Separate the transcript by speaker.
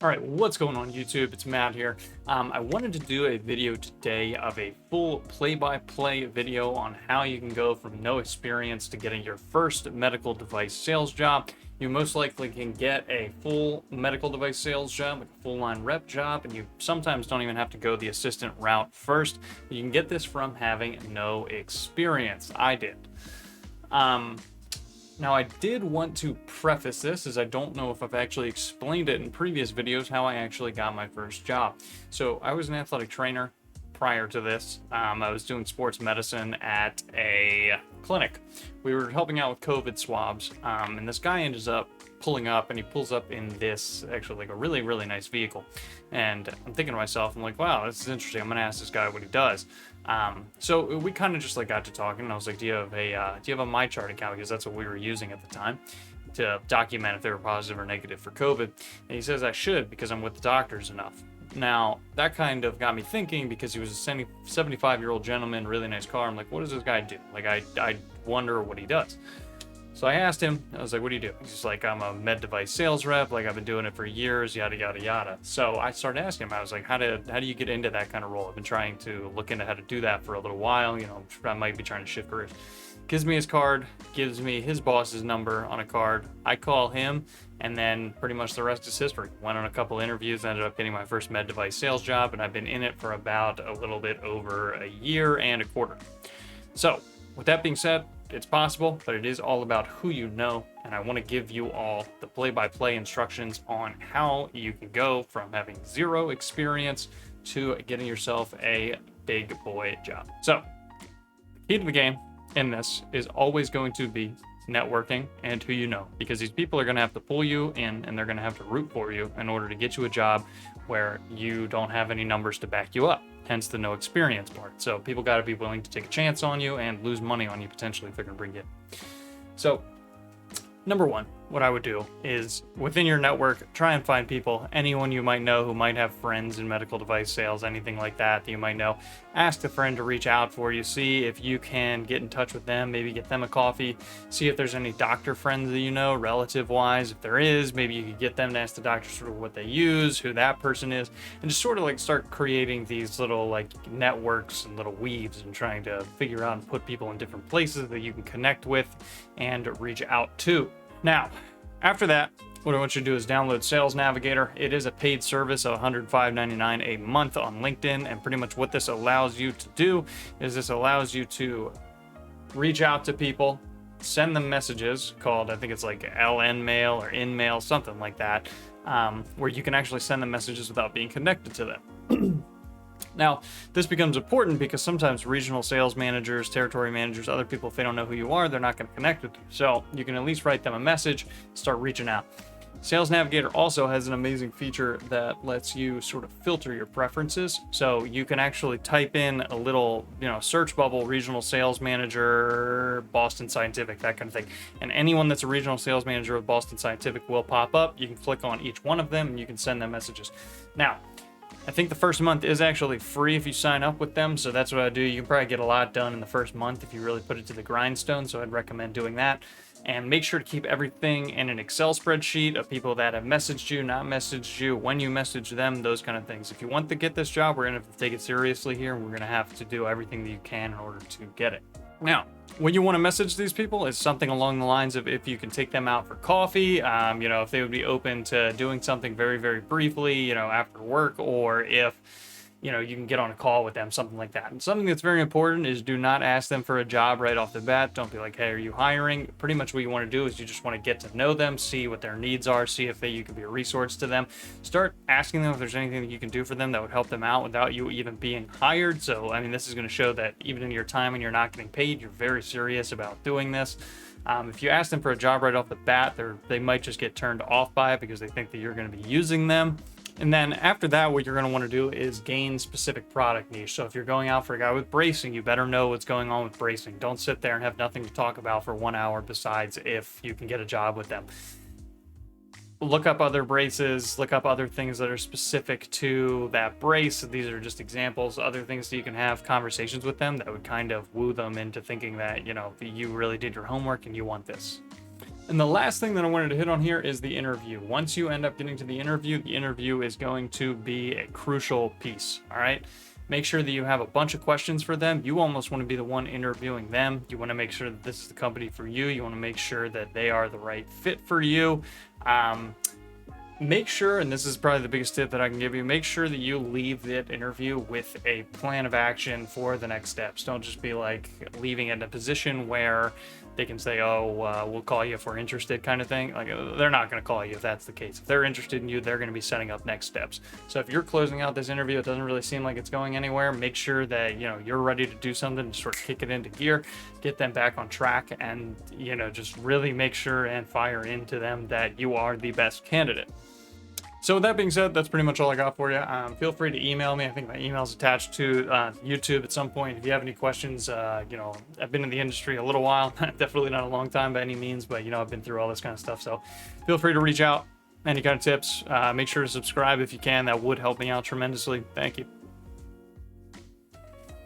Speaker 1: All right, what's going on YouTube? It's Matt here. I wanted to do a video today of a full play-by-play video on how you can go from no experience to getting your first medical device sales job. You most likely can get a full medical device sales job, like a full-line rep job, and you sometimes don't even have to go the assistant route first. You can get this from having no experience. I did. Now, I did want to preface this, as I don't know if I've actually explained it in previous videos, how I actually got my first job. So I was an athletic trainer prior to this. I was doing sports medicine at a clinic. We were helping out with COVID swabs, and this guy ends up pulling up, and he pulls up in this, actually, like a really, really nice vehicle. And I'm thinking to myself, I'm like, wow, this is interesting. I'm going to ask this guy what he does. So we kind of just like got to talking, and I was like, do you have a MyChart account? Because that's what we were using at the time to document if they were positive or negative for COVID. And he says I should because I'm with the doctors enough. Now, that kind of got me thinking, because he was a 75-year-old gentleman, really nice car. I'm like, what does this guy do? Like, I wonder what he does. So I asked him, I was like, what do you do? He's just like, I'm a med device sales rep. Like, I've been doing it for years, yada, yada, yada. So I started asking him, I was like, how do you get into that kind of role? I've been trying to look into how to do that for a little while. You know, I might be trying to shift careers. Gives me his card, gives me his boss's number on a card. I call him, and then pretty much the rest is history. Went on a couple interviews, ended up getting my first med device sales job, and I've been in it for about a little bit over a year and a quarter. So with that being said, it's possible, but it is all about who you know, and I want to give you all the play-by-play instructions on how you can go from having zero experience to getting yourself a big boy job. So the key to the game in this is always going to be networking and who you know, because these people are going to have to pull you in, and they're going to have to root for you in order to get you a job where you don't have any numbers to back you up. Hence the no experience part. So people got to be willing to take a chance on you and lose money on you potentially if they're going to bring you in. So number one, what I would do is within your network, try and find people, anyone you might know who might have friends in medical device sales, anything like that you might know. Ask a friend to reach out for you, see if you can get in touch with them, maybe get them a coffee, see if there's any doctor friends that you know, relative wise. If there is, maybe you could get them to ask the doctor sort of what they use, who that person is, and just sort of like start creating these little like networks and little weaves and trying to figure out and put people in different places that you can connect with and reach out to. Now, after that, what I want you to do is download Sales Navigator. It is a paid service of $105.99 a month on LinkedIn, and pretty much what this allows you to do is this allows you to reach out to people, send them messages called, I think it's like LN mail or in mail, something like that, where you can actually send them messages without being connected to them. Now, this becomes important because sometimes regional sales managers, territory managers, other people, if they don't know who you are, they're not going to connect with you. So you can at least write them a message, start reaching out. Sales Navigator also has an amazing feature that lets you sort of filter your preferences. So you can actually type in a little, search bubble, regional sales manager, Boston Scientific, that kind of thing. And anyone that's a regional sales manager of Boston Scientific will pop up. You can click on each one of them and you can send them messages. Now, I think the first month is actually free if you sign up with them, so that's what I do. You can probably get a lot done in the first month if you really put it to the grindstone, so I'd recommend doing that. And make sure to keep everything in an Excel spreadsheet of people that have messaged you, not messaged you, when you message them, those kind of things. If you want to get this job, we're going to have to take it seriously here, and we're going to have to do everything that you can in order to get it. Now, when you want to message these people is something along the lines of if you can take them out for coffee, if they would be open to doing something very, very briefly, after work, or if, you can get on a call with them, something like that. And something that's very important is do not ask them for a job right off the bat. Don't be like, hey, are you hiring? Pretty much what you want to do is you just want to get to know them, see what their needs are, see if you can be a resource to them. Start asking them if there's anything that you can do for them that would help them out without you even being hired. So, this is going to show that even in your time when you're not getting paid, you're very serious about doing this. If you ask them for a job right off the bat, they might just get turned off by it because they think that you're going to be using them. And then after that, what you're going to want to do is gain specific product niche. So if you're going out for a guy with bracing, you better know what's going on with bracing. Don't sit there and have nothing to talk about for 1 hour besides if you can get a job with them. Look up other braces, look up other things that are specific to that brace. These are just examples, other things that you can have conversations with them that would kind of woo them into thinking that, you really did your homework and you want this. And the last thing that I wanted to hit on here is the interview. Once you end up getting to the interview is going to be a crucial piece. All right. Make sure that you have a bunch of questions for them. You almost want to be the one interviewing them. You want to make sure that this is the company for you. You want to make sure that they are the right fit for you. Make sure, and this is probably the biggest tip that I can give you, make sure that you leave that interview with a plan of action for the next steps. Don't just be like leaving it in a position where they can say, oh, we'll call you if we're interested kind of thing. Like, they're not going to call you if that's the case. If they're interested in you, they're going to be setting up next steps. So if you're closing out this interview, it doesn't really seem like it's going anywhere, make sure that, you're ready to do something to sort of kick it into gear, get them back on track, and, just really make sure and fire into them that you are the best candidate. So with that being said, that's pretty much all I got for you. Feel free to email me. I think my email is attached to YouTube at some point. If you have any questions, I've been in the industry a little while, definitely not a long time by any means, but I've been through all this kind of stuff. So feel free to reach out. Any kind of tips, make sure to subscribe if you can. That would help me out tremendously. Thank you.